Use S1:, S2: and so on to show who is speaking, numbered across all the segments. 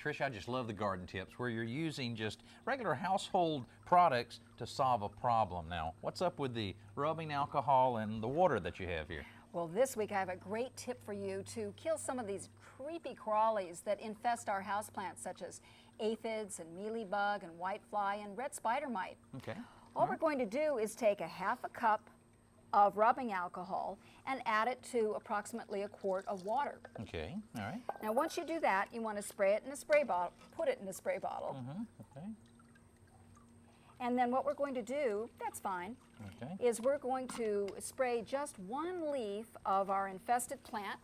S1: Trish, I just love the garden tips where you're using just regular household products to solve a problem. Now, what's up with the rubbing alcohol and the water that you have here?
S2: Well, this week I have a great tip for you to kill some of these creepy crawlies that infest our houseplants, such as aphids and mealybug and whitefly and red spider mite.
S1: Okay.
S2: All we're going to do is take a half a cup of rubbing alcohol and add it to approximately a quart of water.
S1: Okay, all right.
S2: Now, once you do that, you want to spray it in a spray bottle, put it in a spray bottle.
S1: Okay.
S2: And then what we're going to do, that's fine,
S1: Okay.
S2: is we're going to spray just one leaf of our infested plant.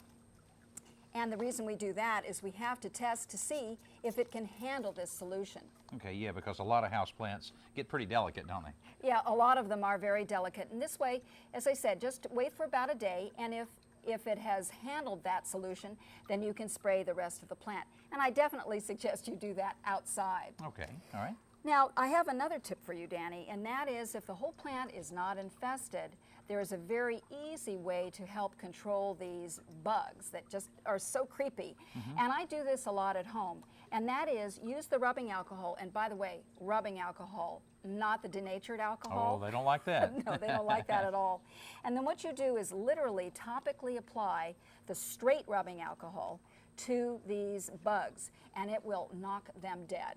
S2: And the reason we do that is we have to test to see if it can handle this solution.
S1: Okay, yeah, because a lot of houseplants get pretty delicate, don't they?
S2: Yeah, a lot of them are very delicate. And this way, as I said, just wait for about a day, and if it has handled that solution, then you can spray the rest of the plant. And I definitely suggest you do that outside.
S1: Okay, all right.
S2: Now, I have another tip for you, Danny, and that is if the whole plant is not infested, there is a very easy way to help control these bugs that just are so creepy. And I do this a lot at home, and that is use the rubbing alcohol. And by the way, rubbing alcohol, not the denatured alcohol.
S1: Oh, they don't like that.
S2: No, they don't like that at all. And then what you do is literally topically apply the straight rubbing alcohol to these bugs, and it will knock them dead.